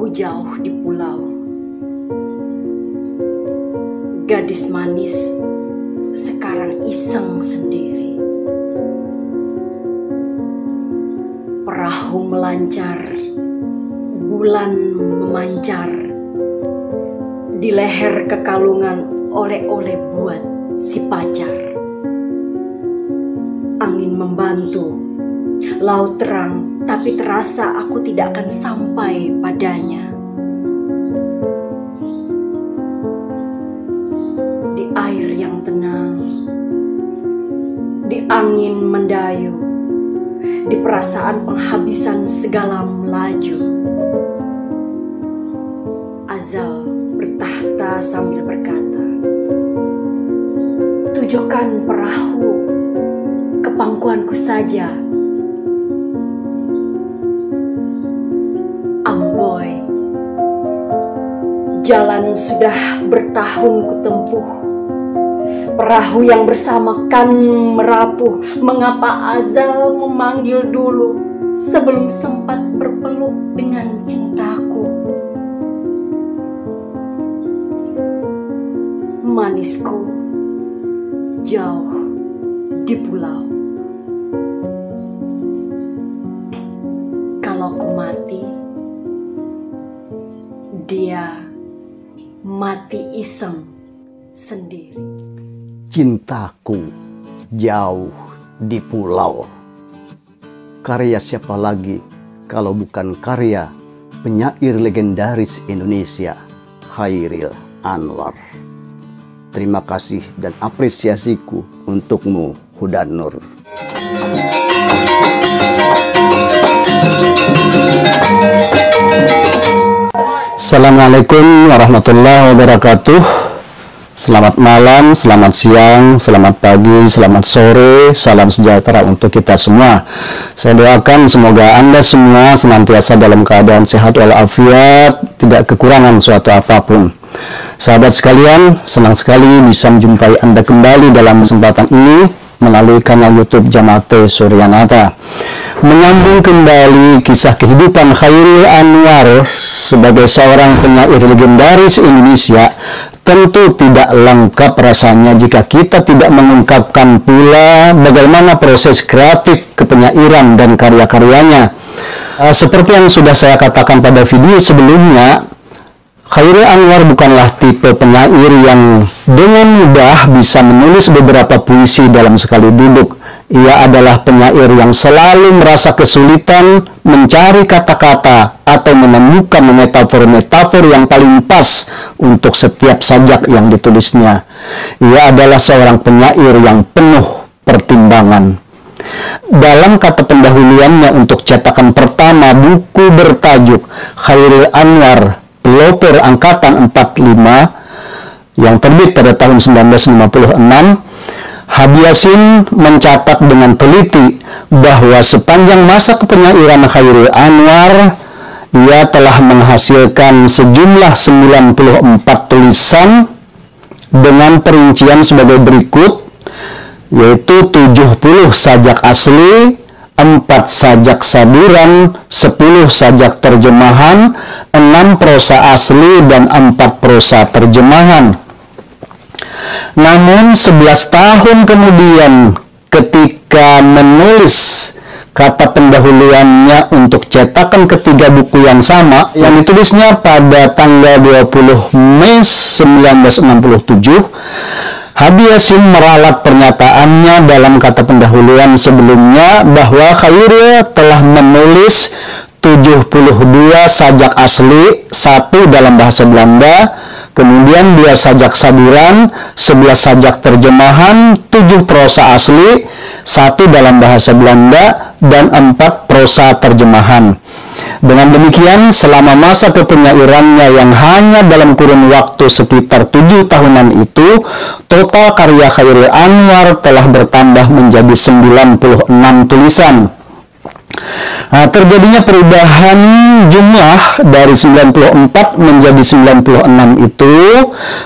Aku jauh di pulau. Gadis manis sekarang iseng sendiri. Perahu melancar, bulan memancar. Di leher kekalungan oleh-oleh buat si pacar. Angin membantu, laut terang, tapi terasa aku tidak akan sampai padanya. Di air yang tenang, di angin mendayu, di perasaan penghabisan segala melaju. Azal bertahta sambil berkata, "Tujukan perahu ke pangkuanku saja." Amboi, jalan sudah bertahun kutempuh. Perahu yang bersama kan merapuh. Mengapa Azal memanggil dulu sebelum sempat berpeluk dengan cintaku? Manisku jauh di pulau. Kalau ku mati, dia mati iseng sendiri. Cintaku jauh di pulau. Karya siapa lagi kalau bukan karya penyair legendaris Indonesia, Chairil Anwar. Terima kasih dan apresiasiku untukmu, Hudan Nur. Assalamualaikum warahmatullahi wabarakatuh. Selamat malam, selamat siang, selamat pagi, selamat sore, salam sejahtera untuk kita semua. Saya doakan semoga Anda semua senantiasa dalam keadaan sehat walafiat, tidak kekurangan suatu apapun. Sahabat sekalian, senang sekali bisa menjumpai Anda kembali dalam kesempatan ini melalui kanal YouTube Jamate Suryanata. Menyambung kembali kisah kehidupan Chairil Anwar sebagai seorang penyair legendaris Indonesia, tentu tidak lengkap rasanya jika kita tidak mengungkapkan pula bagaimana proses kreatif kepenyairan dan karya-karyanya. Seperti yang sudah saya katakan pada video sebelumnya, Chairil Anwar bukanlah tipe penyair yang dengan mudah bisa menulis beberapa puisi dalam sekali duduk. Ia adalah penyair yang selalu merasa kesulitan mencari kata-kata atau menemukan metafor-metafor yang paling pas untuk setiap sajak yang ditulisnya. Ia adalah seorang penyair yang penuh pertimbangan. Dalam kata pendahuluannya untuk cetakan pertama buku bertajuk Chairil Anwar, Pelopor Angkatan 45 yang terbit pada tahun 1956, Habib Yasin mencatat dengan teliti bahwa sepanjang masa kepenyairan Chairil Anwar, ia telah menghasilkan sejumlah 94 tulisan dengan perincian sebagai berikut, yaitu 70 sajak asli, 4 sajak saduran, 10 sajak terjemahan, 6 prosa asli, dan 4 prosa terjemahan. Namun 11 tahun kemudian ketika menulis kata pendahuluannya untuk cetakan ketiga buku yang sama yang ditulisnya pada tanggal 20 Mei 1967, Habib Yasin meralat pernyataannya dalam kata pendahuluan sebelumnya bahwa Chairil telah menulis 72 sajak asli, 1 dalam bahasa Belanda, kemudian 2 sajak saduran, 11 sajak terjemahan, 7 prosa asli, 1 dalam bahasa Belanda, dan 4 prosa terjemahan. Dengan demikian, selama masa kepenyairannya yang hanya dalam kurun waktu sekitar 7 tahunan itu, total karya Chairil Anwar telah bertambah menjadi 96 tulisan. Terjadinya perubahan jumlah dari 94 menjadi 96 itu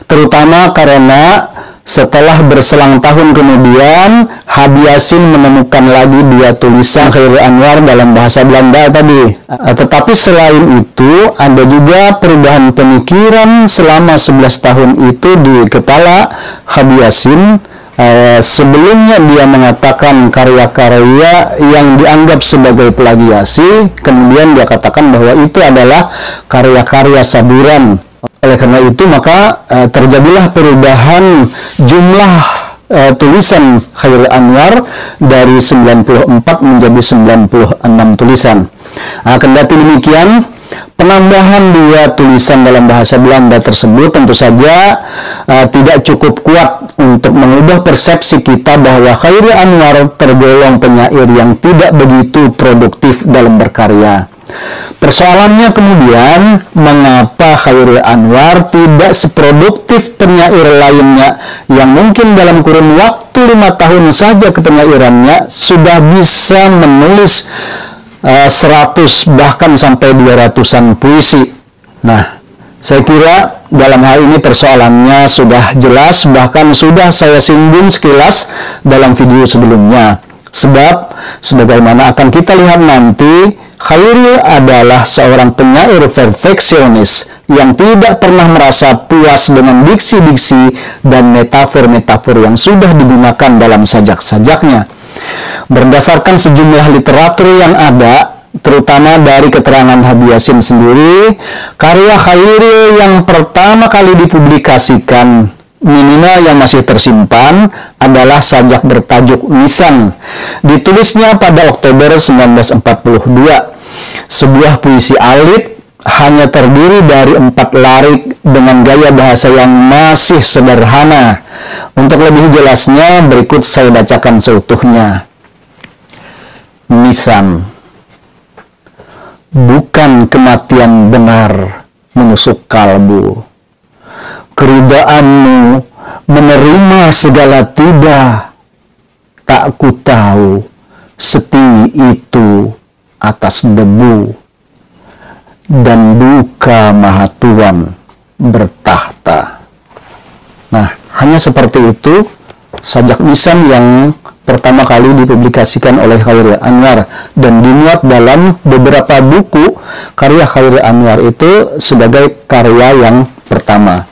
terutama karena Setelah berselang tahun kemudian, Habib Yasin menemukan lagi 2 tulisan Chairil Anwar dalam bahasa Belanda tadi. Tetapi selain itu, ada juga perubahan pemikiran selama 11 tahun itu di kepala Habib Yasin. Sebelumnya dia mengatakan karya-karya yang dianggap sebagai plagiasi, kemudian dia katakan bahwa itu adalah karya-karya saburan. Oleh karena itu maka terjadilah perubahan jumlah tulisan Chairil Anwar dari 94 menjadi 96 tulisan. Kendati demikian, penambahan 2 tulisan dalam bahasa Belanda tersebut tentu saja tidak cukup kuat untuk mengubah persepsi kita bahwa Chairil Anwar tergolong penyair yang tidak begitu produktif dalam berkarya. Persoalannya kemudian, mengapa Chairil Anwar tidak seproduktif penyair lainnya yang mungkin dalam kurun waktu 5 tahun saja kepenyairannya sudah bisa menulis 100 bahkan sampai 200-an puisi. Nah, saya kira dalam hal ini persoalannya sudah jelas, bahkan sudah saya singgung sekilas dalam video sebelumnya. Sebab, sebagaimana akan kita lihat nanti, Chairil adalah seorang penyair perfeksionis yang tidak pernah merasa puas dengan diksi-diksi dan metafor-metafor yang sudah digunakan dalam sajak-sajaknya. Berdasarkan sejumlah literatur yang ada, terutama dari keterangan Habib Yasin sendiri, karya Chairil yang pertama kali dipublikasikan, minimal yang masih tersimpan, adalah sajak bertajuk Nisan. Ditulisnya pada Oktober 1942. Sebuah puisi alit hanya terdiri dari 4 larik dengan gaya bahasa yang masih sederhana. Untuk lebih jelasnya, berikut saya bacakan seutuhnya. Nisan. Bukan kematian benar menusuk kalbu. Keridaanmu menerima segala tiba. Tak ku tahu setinggi itu atas debu. Dan duka Maha Tuhan bertahta. Nah, hanya seperti itu sajak Nisan yang pertama kali dipublikasikan oleh Chairil Anwar dan dimuat dalam beberapa buku karya Chairil Anwar itu sebagai karya yang pertama.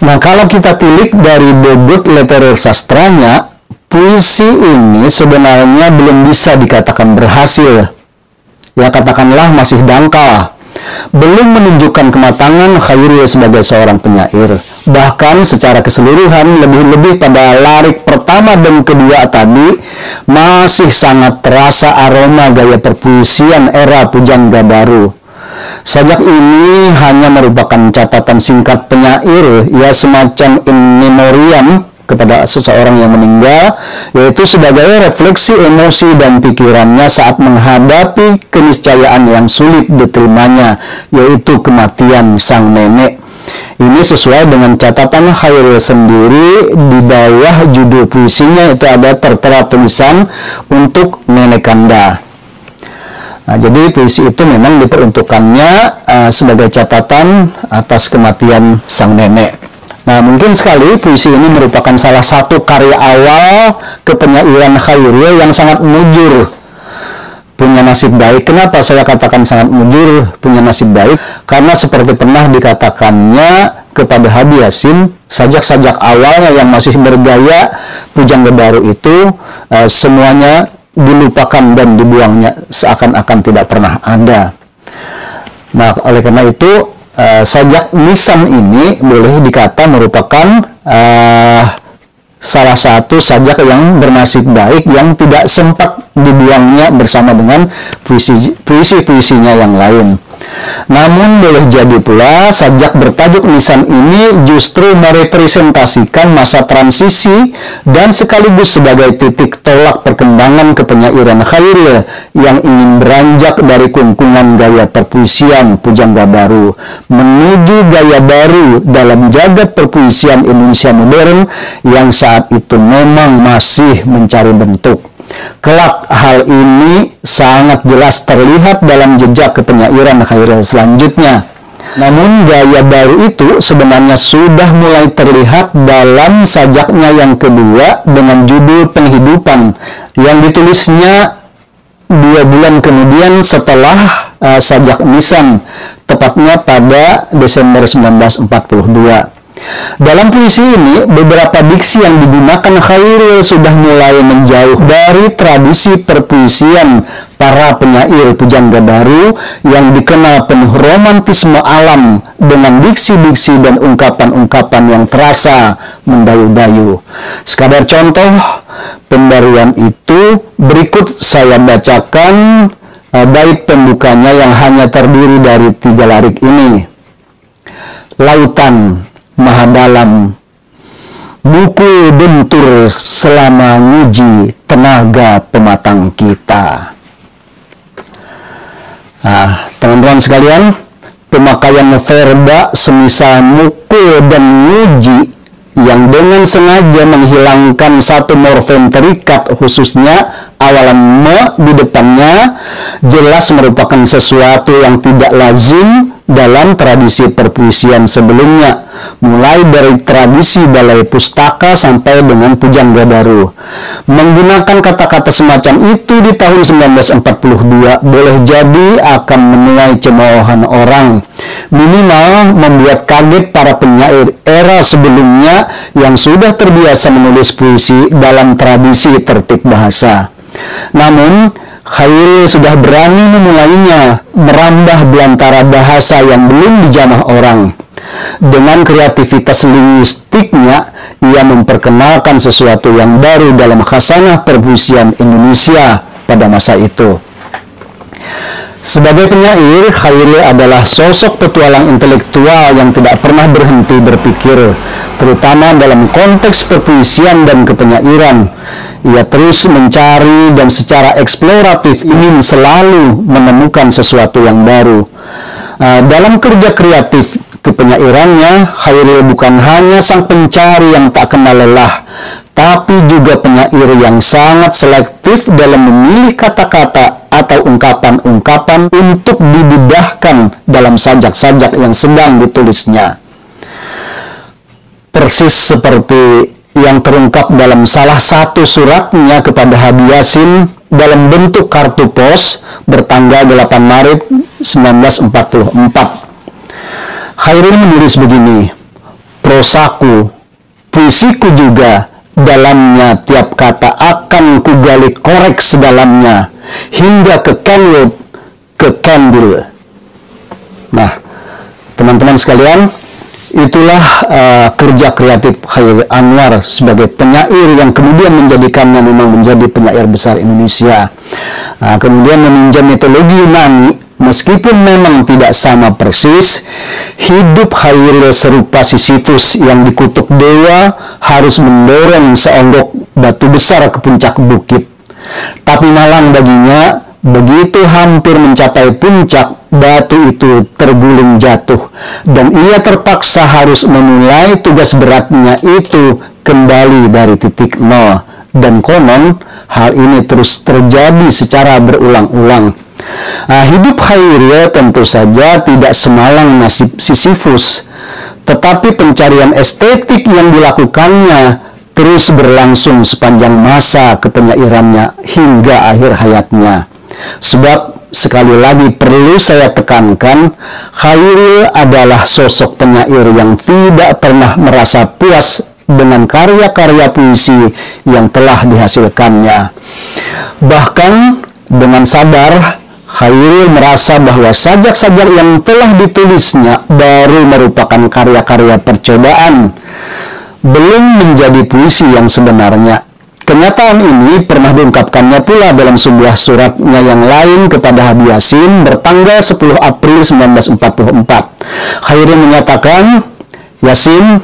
Nah, kalau kita tilik dari bobot literatur sastranya, puisi ini sebenarnya belum bisa dikatakan berhasil. Ya, katakanlah masih dangkal. Belum menunjukkan kematangan Chairil sebagai seorang penyair. Bahkan secara keseluruhan, lebih-lebih pada larik pertama dan kedua tadi, masih sangat terasa aroma gaya perpuisian era pujangga baru. Sajak ini hanya merupakan catatan singkat penyair, ya semacam in memoriam kepada seseorang yang meninggal, yaitu sebagai refleksi emosi dan pikirannya saat menghadapi keniscayaan yang sulit diterimanya, yaitu kematian sang nenek. Ini sesuai dengan catatan Chairil sendiri. Di bawah judul puisinya itu ada tertera tulisan untuk nenek Kanda. Nah, jadi puisi itu memang diperuntukannya sebagai catatan atas kematian sang nenek. Nah, mungkin sekali puisi ini merupakan salah satu karya awal kepenyairan Chairil yang sangat mujur, punya nasib baik. Kenapa saya katakan sangat mujur, punya nasib baik? Karena seperti pernah dikatakannya kepada Habib Yasin, sajak-sajak awalnya yang masih bergaya pujangga baru itu semuanya dilupakan dan dibuangnya seakan-akan tidak pernah ada. Nah, oleh karena itu sajak Nisan ini boleh dikata merupakan salah satu sajak yang bernasib baik yang tidak sempat dibuangnya bersama dengan puisi-puisinya yang lain. Namun boleh jadi pula sajak bertajuk Nisan ini justru merepresentasikan masa transisi dan sekaligus sebagai titik tolak perkembangan kepenyairan Chairil yang ingin beranjak dari kungkungan gaya perpuisian pujangga baru menuju gaya baru dalam jagat perpuisian Indonesia modern yang saat itu memang masih mencari bentuk. Kelak hal ini sangat jelas terlihat dalam jejak kepenyairan Chairil selanjutnya. Namun gaya baru itu sebenarnya sudah mulai terlihat dalam sajaknya yang kedua dengan judul Penghidupan yang ditulisnya 2 bulan kemudian setelah sajak Nisan, tepatnya pada Desember 1942. Dalam puisi ini, beberapa diksi yang digunakan Khairil sudah mulai menjauh dari tradisi perpuisian para penyair pujangga baru yang dikenal penuh romantisme alam dengan diksi-diksi dan ungkapan-ungkapan yang terasa mendayu-dayu. Sekadar contoh pembaruan itu, berikut saya bacakan bait pembukanya yang hanya terdiri dari 3 larik ini. Lautan maha dalam, mukul bentur selama nguji tenaga pematang kita. Teman-teman sekalian, pemakaian verba semisal mukul dan nguji yang dengan sengaja menghilangkan satu morfem terikat, khususnya awalan me di depannya, jelas merupakan sesuatu yang tidak lazim dalam tradisi perpuisian sebelumnya, mulai dari tradisi balai pustaka sampai dengan pujangga baru. Menggunakan kata-kata semacam itu di tahun 1942 boleh jadi akan menuai cemoohan orang, minimal membuat kaget para penyair era sebelumnya yang sudah terbiasa menulis puisi dalam tradisi tertib bahasa. Namun Khairil sudah berani memulainya, merambah belantara bahasa yang belum dijamah orang. Dengan kreativitas linguistiknya, ia memperkenalkan sesuatu yang baru dalam khasanah perpuisian Indonesia pada masa itu. Sebagai penyair, Khairil adalah sosok petualang intelektual yang tidak pernah berhenti berpikir, terutama dalam konteks perpuisian dan kepenyairan. Ia terus mencari dan secara eksploratif ingin selalu menemukan sesuatu yang baru. Dalam kerja kreatif kepenyairannya, Khairil bukan hanya sang pencari yang tak kenal lelah, tapi juga penyair yang sangat selektif dalam memilih kata-kata atau ungkapan-ungkapan untuk dibidahkan dalam sajak-sajak yang sedang ditulisnya. Persis seperti yang terungkap dalam salah satu suratnya kepada Habib Yasin dalam bentuk kartu pos bertanggal 8 Maret 1944. Khairil menulis begini, prosaku, puisiku juga, dalamnya tiap kata akan kugali korek sedalamnya, hingga ke Kenwood, ke Kendall. Nah, teman-teman sekalian, itulah kerja kreatif Khairil Anwar sebagai penyair yang kemudian menjadikannya memang menjadi penyair besar Indonesia. Kemudian meminjam mitologi Yunani, meskipun memang tidak sama persis, hidup Khairil serupa Sisyphus yang dikutuk dewa harus mendorong seonggok batu besar ke puncak bukit. Tapi malang baginya, begitu hampir mencapai puncak, batu itu terguling jatuh, dan ia terpaksa harus memulai tugas beratnya itu kembali dari titik nol. Dan konon, hal ini terus terjadi secara berulang-ulang. Hidup Khairil tentu saja tidak semalang nasib Sisyphus, tetapi pencarian estetik yang dilakukannya terus berlangsung sepanjang masa kepenyairannya hingga akhir hayatnya. Sebab sekali lagi perlu saya tekankan, Khairil adalah sosok penyair yang tidak pernah merasa puas dengan karya-karya puisi yang telah dihasilkannya. Bahkan dengan sadar, Khairil merasa bahwa sajak-sajak yang telah ditulisnya baru merupakan karya-karya percobaan, belum menjadi puisi yang sebenarnya. Kenyataan ini pernah diungkapkannya pula dalam sebuah suratnya yang lain kepada Habib Yasin bertanggal 10 April 1944. Khairil menyatakan, Yasin,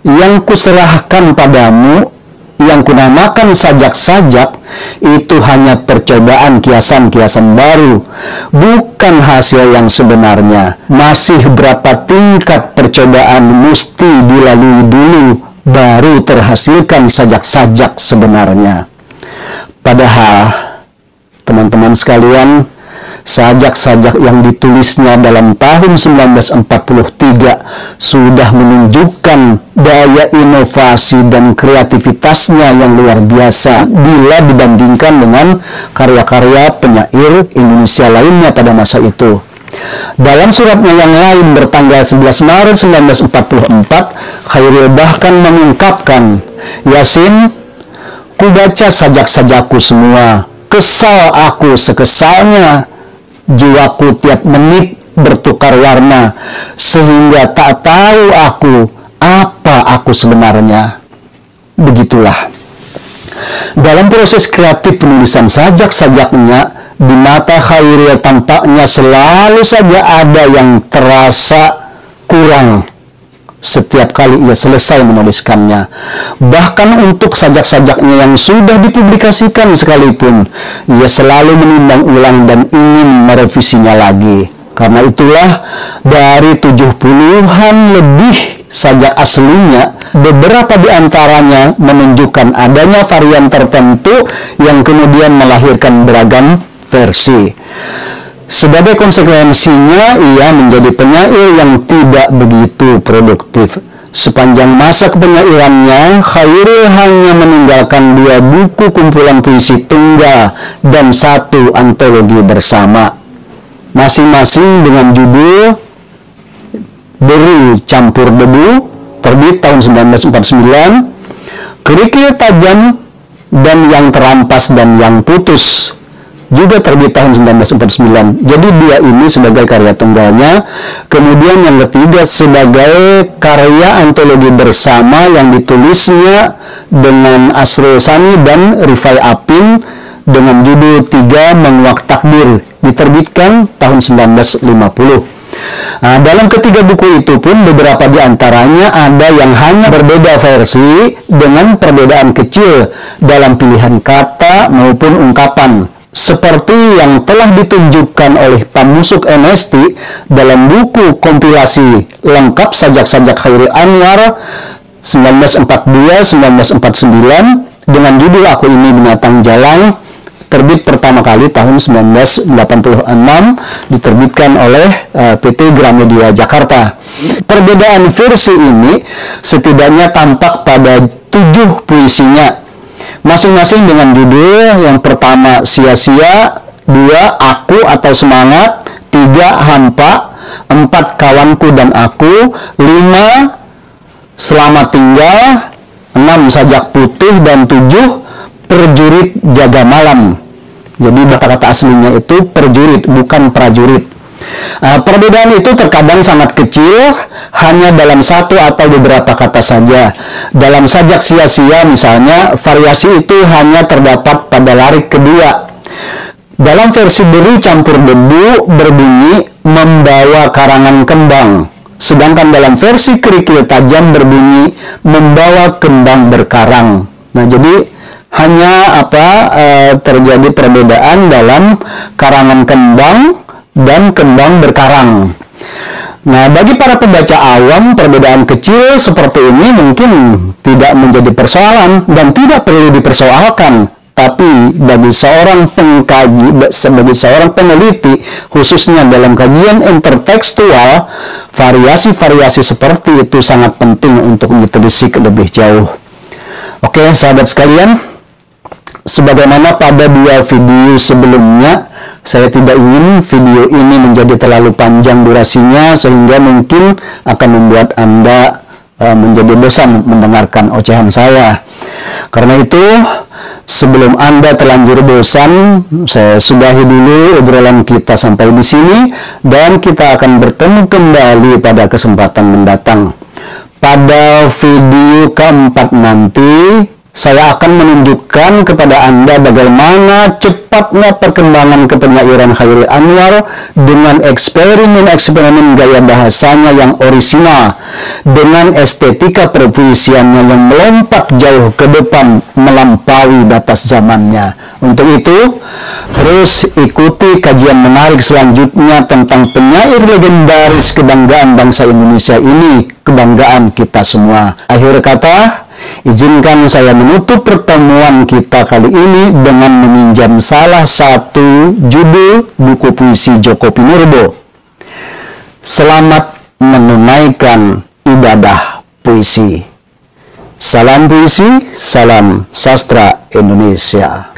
yang kuserahkan padamu, yang kunamakan sajak-sajak, itu hanya percobaan kiasan-kiasan baru, bukan hasil yang sebenarnya. Masih berapa tingkat percobaan mesti dilalui dulu, baru terhasilkan sajak-sajak sebenarnya. Padahal, teman-teman sekalian, Sajak-sajak yang ditulisnya dalam tahun 1943 sudah menunjukkan daya inovasi dan kreativitasnya yang luar biasa bila dibandingkan dengan karya-karya penyair Indonesia lainnya pada masa itu. Dalam suratnya yang lain bertanggal 11 Maret 1944, Khairil bahkan mengungkapkan, "Yasin, ku baca sajak-sajakku semua, kesal aku sekesalnya. Jiwaku tiap menit bertukar warna, sehingga tak tahu aku apa aku sebenarnya." Begitulah. Dalam proses kreatif penulisan sajak-sajaknya, di mata Khairil tampaknya selalu saja ada yang terasa kurang setiap kali ia selesai menuliskannya. Bahkan untuk sajak-sajaknya yang sudah dipublikasikan sekalipun, ia selalu menimbang ulang dan ingin merevisinya lagi. Karena itulah, dari 70-an lebih sajak aslinya, beberapa di antaranya menunjukkan adanya varian tertentu yang kemudian melahirkan beragam versi. Sebagai konsekuensinya, ia menjadi penyair yang tidak begitu produktif. Sepanjang masa kepenyairannya, Khairil hanya meninggalkan 2 buku kumpulan puisi tunggal dan 1 antologi bersama, masing-masing dengan judul Deru Campur Debu, terbit tahun 1949, Kerikil Tajam, dan Yang Terampas dan Yang Putus, juga terbit tahun 1949. Jadi 2 ini sebagai karya tunggalnya. Kemudian yang ketiga sebagai karya antologi bersama yang ditulisnya dengan Asrul Sani dan Rifai Apin dengan judul 3 Menguak Takdir, diterbitkan tahun 1950. Nah, dalam ketiga buku itu pun beberapa di antaranya ada yang hanya berbeda versi dengan perbedaan kecil dalam pilihan kata maupun ungkapan, seperti yang telah ditunjukkan oleh Pamusuk MST dalam buku kompilasi lengkap sajak-sajak Khairil Anwar 1942-1949 dengan judul Aku Ini Binatang Jalang, terbit pertama kali tahun 1986, diterbitkan oleh PT Gramedia Jakarta. Perbedaan versi ini setidaknya tampak pada 7 puisinya, masing-masing dengan judul. Yang pertama Sia-sia, 2 Aku atau Semangat, 3 Hampa, 4 Kawanku dan Aku, 5 Selamat Tinggal, 6 Sajak Putih, dan 7 Perjurit Jaga Malam. Jadi kata-kata aslinya itu perjurit, bukan prajurit. Perbedaan itu terkadang sangat kecil, hanya dalam 1 atau beberapa kata saja. Dalam sajak Sia-sia misalnya, variasi itu hanya terdapat pada larik kedua. Dalam versi Deru Campur Debu berbunyi Membawa Karangan Kembang, sedangkan dalam versi Kerikil Tajam berbunyi Membawa Kembang Berkarang. Nah, jadi hanya terjadi perbedaan dalam karangan kembang dan kembang berkarang. Nah, bagi para pembaca awam, perbedaan kecil seperti ini mungkin tidak menjadi persoalan dan tidak perlu dipersoalkan. Tapi bagi seorang pengkaji, sebagai seorang peneliti, khususnya dalam kajian intertekstual, variasi-variasi seperti itu sangat penting untuk ditelisik lebih jauh. Oke, sahabat sekalian, sebagaimana pada 2 video sebelumnya, saya tidak ingin video ini menjadi terlalu panjang durasinya sehingga mungkin akan membuat Anda menjadi bosan mendengarkan ocehan saya. Karena itu, sebelum Anda terlanjur bosan, saya sudahi dulu obrolan kita sampai di sini dan kita akan bertemu kembali pada kesempatan mendatang. Pada video keempat nanti, saya akan menunjukkan kepada Anda bagaimana cepatnya perkembangan kepenyairan Khairil Anwar dengan eksperimen-eksperimen gaya bahasanya yang orisinal, dengan estetika perpuisiannya yang melompat jauh ke depan melampaui batas zamannya. Untuk itu, terus ikuti kajian menarik selanjutnya tentang penyair legendaris kebanggaan bangsa Indonesia ini, kebanggaan kita semua. Akhir kata, Izinkan saya menutup pertemuan kita kali ini dengan meminjam salah satu judul buku puisi Djoko Pinurbo. Selamat menunaikan ibadah puisi. Salam puisi, salam sastra Indonesia.